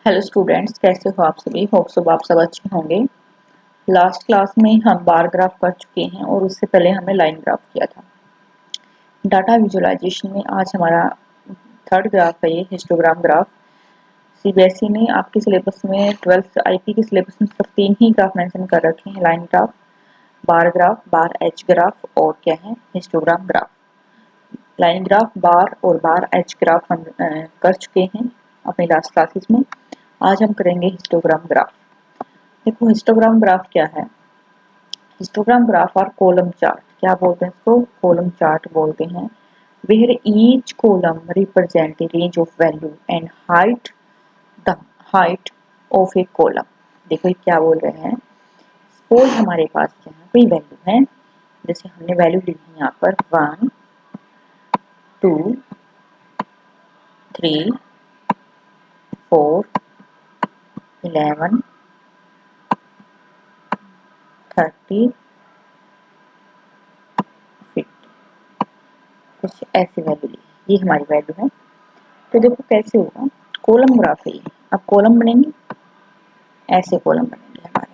Hello students, कैसे हो आप सभी। होप सो आप सब अच्छे होंगे। लास्ट क्लास में हम बार ग्राफ कर चुके हैं और उससे पहले हमने लाइन ग्राफ किया था। डाटा विजुअलाइजेशन में आज हमारा थर्ड ग्राफ है, ये हिस्टोग्राम ग्राफ। सीबीएसई ने आपके सिलेबस में 12th आईपी के सिलेबस में सिर्फ 3 ही ग्राफ मेंशन कर रखे हैं, लाइन ग्राफ, बार एच ग्राफ और क्या है, हिस्टोग्राम ग्राफ। लाइन ग्राफ, बार और बार एच ग्राफ हम कर चुके हैं अपनी लास्ट क्लासेस में। आज हम करेंगे हिस्टोग्राम ग्राफ। देखो हिस्टोग्राम ग्राफ क्या है। हिस्टोग्राम ग्राफ और कॉलम चार्ट, क्या बोलते हैं इसको, कॉलम चार्ट बोलते हैं। Where each column represent a range of value and height the height of a column. देखो ये क्या बोल रहे हैं। सपोज हमारे पास यहाँ कोई वैल्यू है, जैसे हमने वैल्यू ली है यहाँ पर 1 2 3 4 11 30 50, कुछ ऐसी वैल्यू ली, ये हमारी वैल्यू है। तो देखो कैसे होगा, कॉलम ग्राफ है ये। अब कॉलम बनेंगे, ऐसे कॉलम बनेंगे हमारे,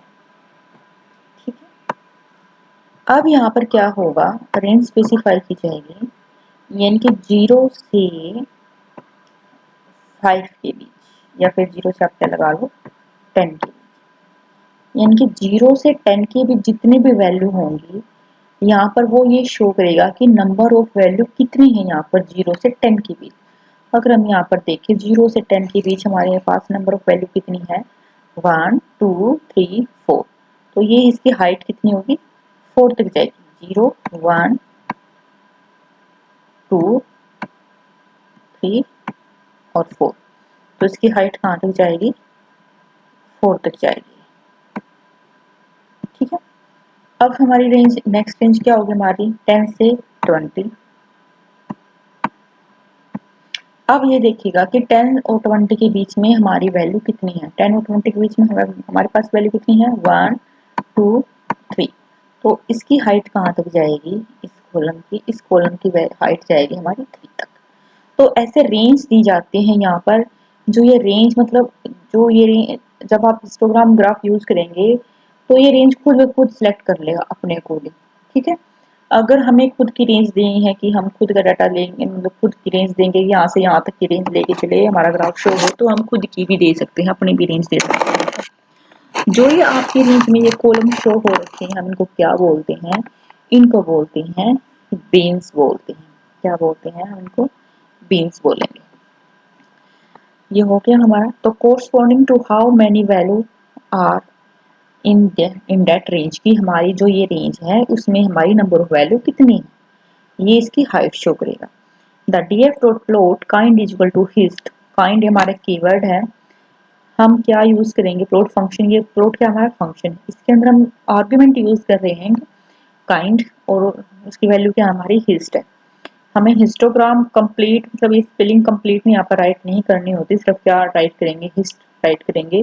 ठीक है। अब यहाँ पर क्या होगा, रेंज स्पेसिफाई की जाएगी, यानी कि 0 से 5 के बीच, या फिर 0 से आप क्या लगा लो 10 के बीच, यानी कि 0 से 10 के बीच जितने भी वैल्यू होंगी यहाँ पर वो ये शो करेगा कि नंबर ऑफ वैल्यू कितनी है यहाँ पर 0 से 10 के बीच। अगर हम यहाँ पर देखें 0 से 10 के बीच हमारे पास नंबर ऑफ वैल्यू कितनी है, 1 2 3 4। तो ये इसकी हाइट कितनी होगी, 4 तक जाएगी। 0 1 2 3 और 4, तो इसकी हाइट कहाँ तक जाएगी, 4 तक जाएगी, ठीक है। अब हमारी रेंज, नेक्स्ट रेंज क्या होगी हमारी, 10 से 20। अब ये देखिएगा कि 10 और 20 के बीच में हमारी वैल्यू कितनी है। 10 और 20 के बीच में हमारे पास वैल्यू कितनी है, 1 2 3। तो इसकी हाइट कहाँ तक जाएगी, इस कॉलम की, इस कॉलम की हाइट जाएगी हमारी 3 तक। तो ऐसे रेंज दी जाते हैं यहाँ पर। जो ये रेंज मतलब जो ये जब आप हिस्टोग्राम ग्राफ यूज करेंगे तो ये रेंज खुद ब खुद सिलेक्ट कर लेगा अपने अकॉर्डिंग, ठीक है। अगर हमें खुद की रेंज देनी है कि हम खुद का डाटा लेंगे, मतलब खुद की रेंज देंगे, यहाँ से यहाँ तक की रेंज लेके चले हमारा ग्राफ शो हो, तो हम खुद की भी दे सकते हैं, अपनी भी रेंज दे सकते हैं। जो ये आपकी रेंज में ये कॉलम शो हो रखे हैं, हम इनको क्या बोलते हैं, इनको बोलते हैं बीन्स बोलते हैं। क्या बोलते हैं, हम इनको बीन्स बोलेंगे। ये हो गया हमारा। तो corresponding to how many value are in that range की, हमारी जो ये रेंज है उसमें हमारी नंबर ऑफ वैल्यू कितनी है, ये इसकी हाइट शो करेगा। The DF dot plot kind is equal to hist. Kind हमारा कीवर्ड है, हम क्या यूज करेंगे, प्लॉट फंक्शन। ये प्लॉट क्या हमारा फंक्शन, इसके अंदर हम आर्ग्यूमेंट यूज कर रहे हैं काइंड, और उसकी वैल्यू क्या हमारी हिस्ट है। हमें हिस्टोग्राम कंप्लीट, मतलब ये स्पेलिंग कंप्लीट में यहाँ पर राइट नहीं करनी होती, सिर्फ क्या राइट करेंगे, हिस्ट राइट करेंगे।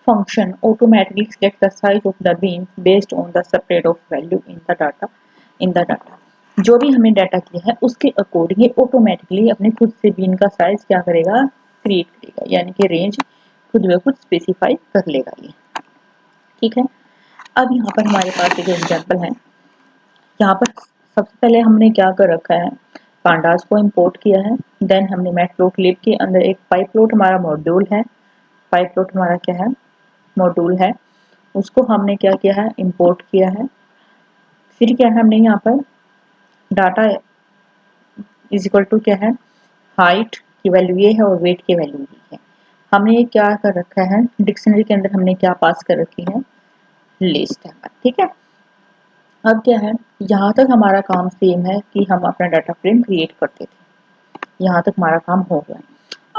Function automatically select the size of the bin based on the separate of value in the data. जो भी हमें डाटा किया है उसके अकॉर्डिंग ये ऑटोमेटिकली अपने खुद से बीन का साइज क्या करेगा, क्रिएट करेगा, यानी कि रेंज खुद ब खुद स्पेसिफाई कर लेगा ये, ठीक है। अब यहाँ पर हमारे पास एक एग्जाम्पल है। यहाँ पर सबसे पहले हमने क्या कर रखा है, पांडास को इंपोर्ट किया है। देन हमने मैटप्लोटलिब के अंदर एक पाइपलोट हमारा मॉड्यूल है, पाइपलोट हमारा क्या है, मॉड्यूल है, उसको हमने क्या किया है, इंपोर्ट किया है। फिर क्या है, हमने यहाँ पर डाटा इज इक्वल टू क्या है, हाइट की वैल्यू ये है और वेट की वैल्यू ये है। हमने ये क्या कर रखा है, डिक्शनरी के अंदर हमने क्या पास कर रखी है, लिस्ट है, ठीक है। अब क्या है, यहाँ तक हमारा काम सेम है कि हम अपना डाटा फ्रेम क्रिएट करते थे, यहाँ तक हमारा काम हो गया।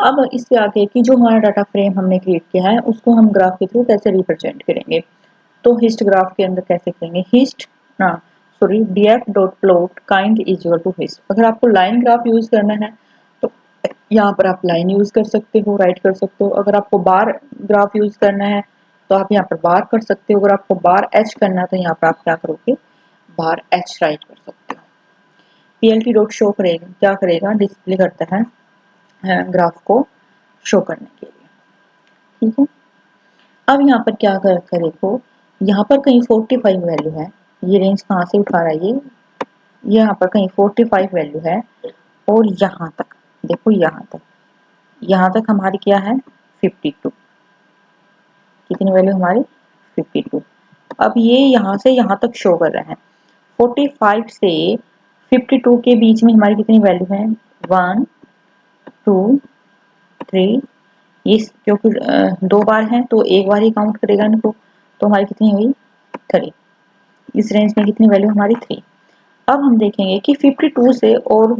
अब इससे आगे कि जो हमारा डाटा फ्रेम हमने क्रिएट किया है उसको हम ग्राफ के थ्रू कैसे रिप्रेजेंट करेंगे। तो हिस्ट ग्राफ के अंदर कैसे करेंगे, हिस्ट ना sorry df dot plot kind is equal to hist. अगर आपको लाइन ग्राफ यूज करना है तो यहाँ पर आप लाइन यूज कर सकते हो, राइट कर सकते हो। अगर आपको बार ग्राफ यूज करना है तो आप यहाँ पर बार कर सकते हो। अगर आपको बार एच करना है तो यहाँ पर आप क्या करोगे, बार एच राइट कर सकते हो। plt डॉट शो करेगा, क्या करेगा, डिस्प्ले करता है ग्राफ को शो करने के लिए, ठीक है। अब यहाँ पर क्या कर रखा है देखो, यहाँ पर कहीं 45 वैल्यू है, ये रेंज कहाँ से उठा रहा है ये यहाँ पर कहीं 45 वैल्यू है, और यहाँ तक देखो, यहाँ तक हमारी क्या है 52, कितनी वैल्यू हमारी 52। अब ये यहाँ से यहाँ तक शो कर रहा है, 45 से 52 के बीच में हमारी कितनी वैल्यू है 1 2 3, ये क्योंकि दो बार है तो एक बार ही काउंट करेगा इनको, तो हमारी कितनी हुई 3, इस रेंज में कितनी वैल्यू हमारी 3। अब हम देखेंगे कि 52 से और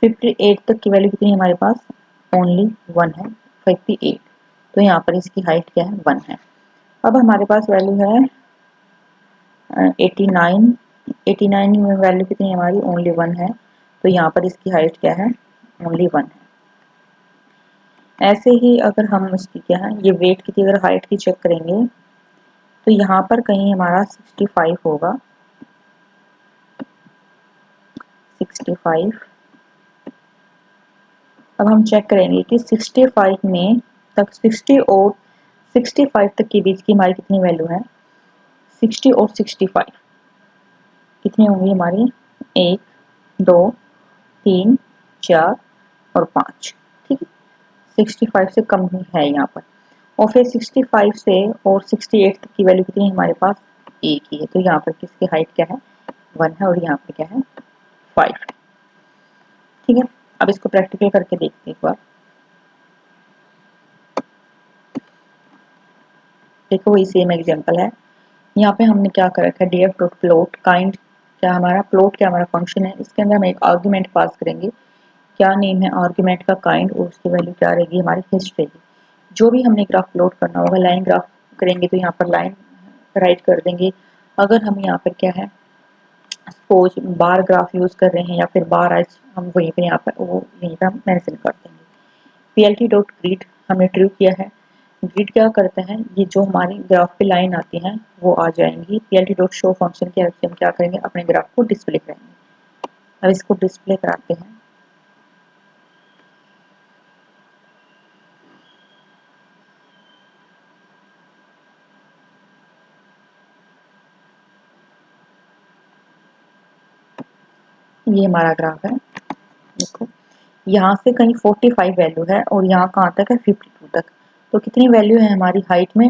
58 तक की वैल्यू कितनी है हमारे पास, ओनली 1 है 58, तो यहाँ पर इसकी हाइट क्या है 1 है। अब हमारे पास वैल्यू है 89, 89 में वैल्यू कितनी है हमारी ओनली 1 है, तो यहाँ पर इसकी हाइट क्या है ओनली 1 है। ऐसे ही अगर हम इसकी क्या है ये वेट की अगर हाइट की चेक करेंगे तो यहाँ पर कहीं हमारा 65 होगा, 65। अब हम चेक करेंगे कि 65 में तक 60 और 65 तक के बीच की हमारी कितनी वैल्यू है, 60 और 65 कितनी होंगी हमारी 1 2 3 4 और 5, ठीक है। 65 से कम ही है यहाँ पर, और फिर 65 से और 68 तक की वैल्यू कितनी है हमारे पास एक ही है, तो यहाँ पर किसकी हाइट क्या है 1 है, और यहाँ पर क्या है 5 है, ठीक है। अब इसको प्रैक्टिकल करके देखते हैं एक बार। देखो वही सेम एग्जांपल है, यहाँ पे हमने क्या कर रखा है df डॉट प्लॉट काइंड, क्या हमारा प्लॉट क्या हमारा फंक्शन है, इसके अंदर हम एक आर्गुमेंट पास करेंगे, क्या नेम है आर्गुमेंट का काइंड, और उसकी वैल्यू क्या रहेगी हमारी हिस्ट रहेगी। जो भी हमने ग्राफ प्लॉट करना होगा, लाइन ग्राफ करेंगे तो यहाँ पर लाइन राइट कर देंगे। अगर हम यहाँ पर क्या है सपोज बार ग्राफ यूज कर रहे हैं या फिर बार एज, हम वहीं पे यहाँ पर वो यहीं पर हम मेंशन कर देंगे। plt डॉट ग्रिड हमने ट्रू किया है, ग्रिड क्या करते हैं ये जो हमारी ग्राफ पे लाइन आती हैं वो आ जाएंगी, plt डॉट शो फंक्शन की हेल्प से हम क्या करेंगे अपने ग्राफ को डिस्प्ले करेंगे। अब इसको डिस्प्ले कराते हैं, ये हमारा ग्राफ है। देखो यहाँ से कहीं 45 वैल्यू है और यहाँ कहाँ तक है 52 तक, तो कितनी वैल्यू है हमारी हाइट में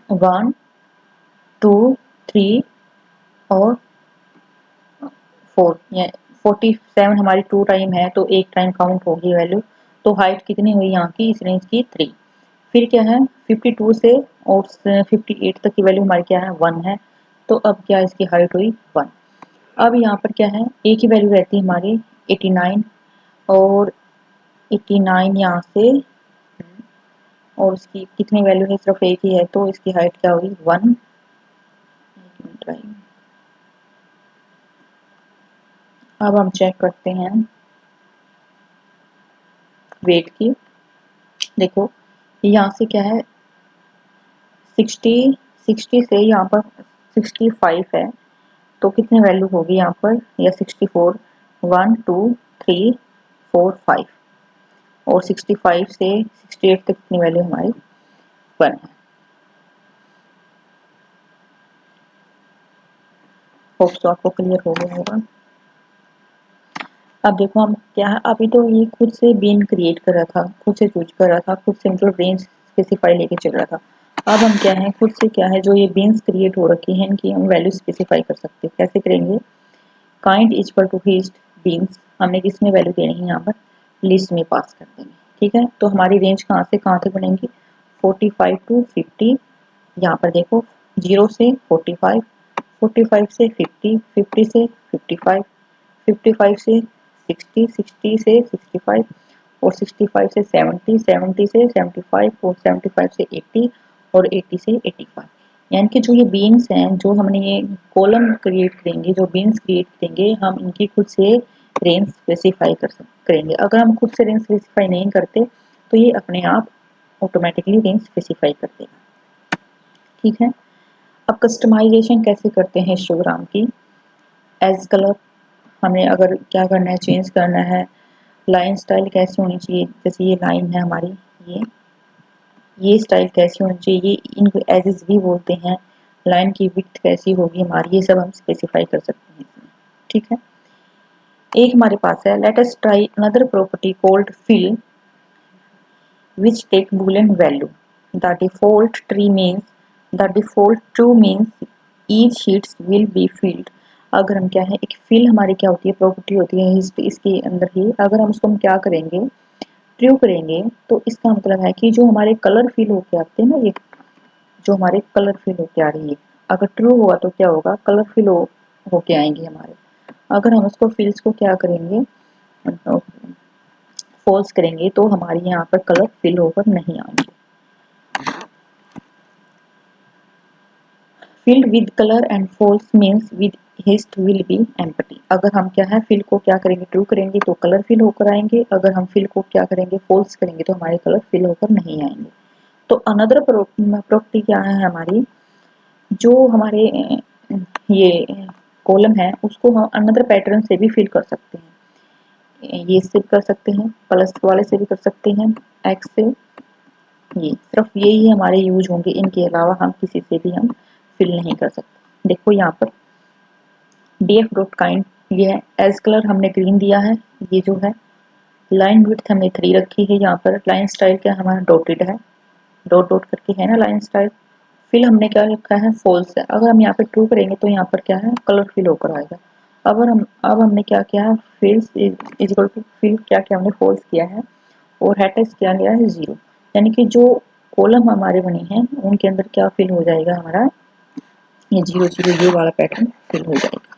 1 2 3 और 4, या 47 हमारी 2 टाइम है तो एक टाइम काउंट होगी वैल्यू, तो हाइट कितनी हुई यहाँ की इस रेंज की 3। फिर क्या है 52 से और 58 तक की वैल्यू हमारी क्या है 1 है, तो अब क्या इसकी हाइट हुई 1। अब यहाँ पर क्या है एक ही वैल्यू रहती है हमारी 89, और 89 यहाँ से और उसकी कितनी वैल्यू है सिर्फ एक ही है, तो इसकी हाइट क्या होगी 1। अब हम चेक करते हैं वेट की। देखो यहाँ से क्या है 60, 60 से यहाँ पर 65 है, तो कितनी वैल्यू होगी यहाँ पर या 64, 1 2 3 4 5, और 65 से 68 तक कितनी वैल्यू हमारी 1 है। होप तो आपको क्लियर हो गया होगा। अब देखो हम क्या है, अभी तो ये खुद से बीन क्रिएट कर रहा था, खुद से चूज कर रहा था, खुद से मतलब रेंज स्पेसिफाई लेके चल रहा था। अब हम क्या है खुद से क्या है जो ये बीन्स क्रिएट हो रखी हैं इनकी हम वैल्यू स्पेसिफाई कर सकते हैं। कैसे करेंगे, kind is equal to hist bins, हमने किसमें वैल्यू देनी है यहाँ पर लिस्ट में पास कर देंगे, ठीक है। तो हमारी रेंज कहाँ से कहाँ तक बनेगी 45 टू 50, यहाँ पर देखो 0 से 45, 45 से 50, 50 से 55, 55 से 60, 60 से 65, और 65 से 70, 70 से 75, और 75 से 80, और 80 से 85। यानी कि जो ये बीन्स हैं जो हमने ये कॉलम क्रिएट करेंगे, जो बीन्स क्रिएट करेंगे हम इनकी खुद से रेंज स्पेसिफाई करेंगे। अगर हम खुद से रेंज स्पेसिफाई नहीं करते तो ये अपने आप ऑटोमेटिकली रेंज स्पेसिफाई कर देगा, ठीक है। अब कस्टमाइजेशन कैसे करते हैं हिस्टोग्राम की, एज कलर हमें अगर क्या करना है चेंज करना है, लाइन स्टाइल कैसे होनी चाहिए, जैसे ये लाइन है हमारी ये ये स्टाइल कैसी होनी चाहिए, इनको एजेस भी बोलते हैं, लाइन की विड्थ कैसी होगी हमारी, ये सब हम स्पेसिफाई कर सकते हैं इसमें। ठीक है, एक हमारे पास है let us try another property called fill which take boolean value. The default tree means the default true means each sheets will be filled. अगर हम क्या है, एक fill हमारी क्या होती है, प्रॉपर्टी होती है इसके अंदर ही, अगर हम उसको हम क्या करेंगे, ट्रू करेंगे, तो इसका मतलब है कि जो हमारे कलर फिल होके आते हैं ना, ये जो हमारे कलर फिल होके आ रही है, अगर ट्रू हुआ तो क्या होगा, कलर फिल होके आएंगे हमारे। अगर हम उसको फिल्स को क्या करेंगे, फॉल्स करेंगे, तो हमारे यहाँ पर कलर फिल होकर नहीं आएंगे। filled with color and false means with hist will be empty. अगर हम क्या है, फिल को क्या करेंगे, ट्रू करेंगे तो कलर फिल होकर आएंगे, अगर हम फिल को क्या करेंगे, फॉल्स करेंगे तो हमारे कलर फिल होकर नहीं आएंगे। तो अनदर प्रॉपर्टी क्या है हमारी, जो हमारे ये कॉलम है उसको हम अनदर पैटर्न से भी फिल कर सकते हैं, ये से कर सकते हैं, प्लस वाले से भी कर सकते हैं, एक्स से, ये सिर्फ यही हमारे यूज होंगे, इनके अलावा हम किसी से भी हम फिल नहीं कर सकते। देखो यहाँ पर df डॉट काइंड, ये है एज कलर हमने ग्रीन दिया है, ये जो है लाइन विड्थ हमने 3 रखी है, यहाँ पर लाइन स्टाइल क्या हमारा डॉटेड है, डॉट डॉट करके है ना लाइन स्टाइल। फिल हमने क्या रखा है, फॉल्स है, अगर हम यहाँ पे ट्रू करेंगे तो यहाँ पर क्या है, कलर फिल होकर आएगा। अब हमने क्या किया है, फिल्स इज इक्वल टू फिल क्या किया हमने, फॉल्स किया है, और हैटेक्स क्या गया है 0, यानी कि जो कॉलम हमारे बने हैं उनके अंदर क्या फिल हो जाएगा हमारा, ये 0 0 ये वाला पैटर्न फिल हो जाएगा।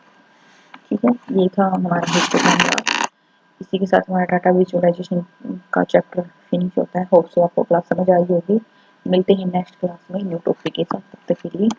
ठीक है, ये था हमारा हिस्टोग्राम। इसी के साथ हमारा डाटा विजुअलाइजेशन का चैप्टर फिनिश होता है। होप सो आपको क्लास समझ आई होगी। मिलते हैं नेक्स्ट क्लास में न्यू टॉपिक के साथ, तब तक के लिए